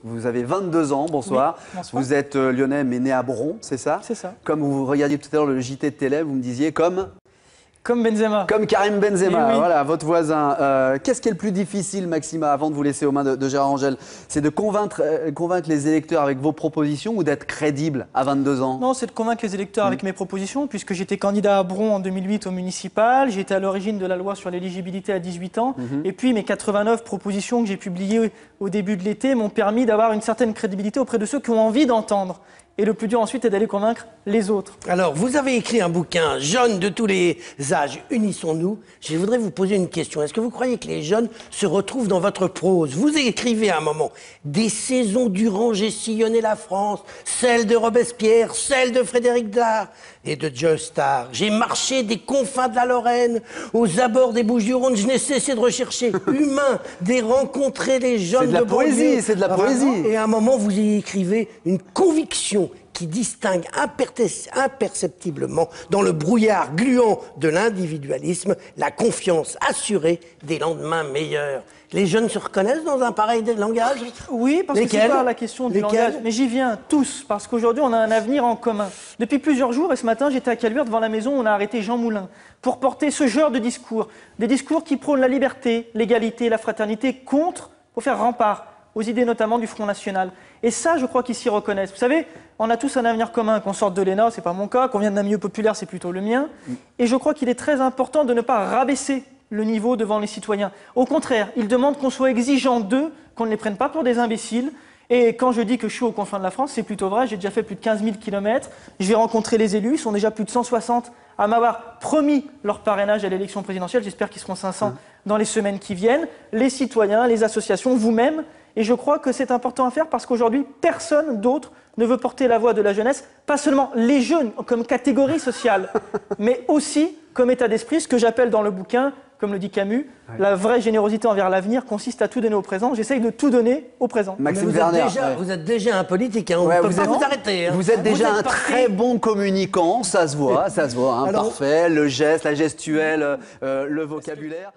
Vous avez 22 ans, bonsoir. Oui, bonsoir. Vous êtes lyonnais mais né à Bron, c'est ça? C'est ça. Comme vous regardiez tout à l'heure le JT de télé, vous me disiez Comme Benzema. Comme Karim Benzema, Oui. voilà, votre voisin. Qu'est-ce qui est le plus difficile, Maxima, avant de vous laisser aux mains de Gérard Angel? C'est de convaincre les électeurs avec vos propositions ou d'être crédible à 22 ans? Non, c'est de convaincre les électeurs avec mes propositions, puisque j'étais candidat à Bron en 2008 au municipal, j'étais à l'origine de la loi sur l'éligibilité à 18 ans, et puis mes 89 propositions que j'ai publiées au début de l'été m'ont permis d'avoir une certaine crédibilité auprès de ceux qui ont envie d'entendre. Et le plus dur ensuite est d'aller convaincre les autres. Alors, vous avez écrit un bouquin, Jeunes de tous les âges, unissons-nous. Je voudrais vous poser une question. Est-ce que vous croyez que les jeunes se retrouvent dans votre prose? Vous écrivez à un moment, des saisons durant, j'ai sillonné la France, celle de Robespierre, celle de Frédéric Dard et de Joe Starr. J'ai marché des confins de la Lorraine, aux abords des Bouches-du-Rhône, je n'ai cessé de rechercher humain, des rencontrer les jeunes C'est de la poésie, c'est de la poésie. Et à un moment, vous y écrivez une conviction qui distingue imperceptiblement dans le brouillard gluant de l'individualisme la confiance assurée des lendemains meilleurs. Les jeunes se reconnaissent dans un pareil langage? Oui, parce que c'est pas la question du langage, mais j'y viens tous, parce qu'aujourd'hui on a un avenir en commun. Depuis plusieurs jours, et ce matin j'étais à Caluire devant la maison, on a arrêté Jean Moulin pour porter ce genre de discours, des discours qui prônent la liberté, l'égalité, la fraternité, pour faire rempart aux idées notamment du Front National. Et ça, je crois qu'ils s'y reconnaissent. Vous savez, on a tous un avenir commun, qu'on sorte de l'ENA, c'est pas mon cas, qu'on vienne d'un milieu populaire, c'est plutôt le mien. Et je crois qu'il est très important de ne pas rabaisser le niveau devant les citoyens. Au contraire, ils demandent qu'on soit exigeant d'eux, qu'on ne les prenne pas pour des imbéciles. Et quand je dis que je suis aux confins de la France, c'est plutôt vrai, j'ai déjà fait plus de 15 000 kilomètres, je vais rencontrer les élus, ils sont déjà plus de 160 à m'avoir promis leur parrainage à l'élection présidentielle, j'espère qu'ils seront 500 dans les semaines qui viennent, les citoyens, les associations, vous-même, et je crois que c'est important à faire parce qu'aujourd'hui, personne d'autre ne veut porter la voix de la jeunesse, pas seulement les jeunes comme catégorie sociale, mais aussi comme état d'esprit, ce que j'appelle dans le bouquin, comme le dit Camus, la vraie générosité envers l'avenir consiste à tout donner au présent. J'essaye de tout donner au présent. Maxime Werner, vous êtes déjà un politique, hein, on ne peut pas vous arrêter. Hein. Vous êtes déjà un très bon communicant, ça se voit, hein, Alors, parfait, le geste, la gestuelle, le vocabulaire.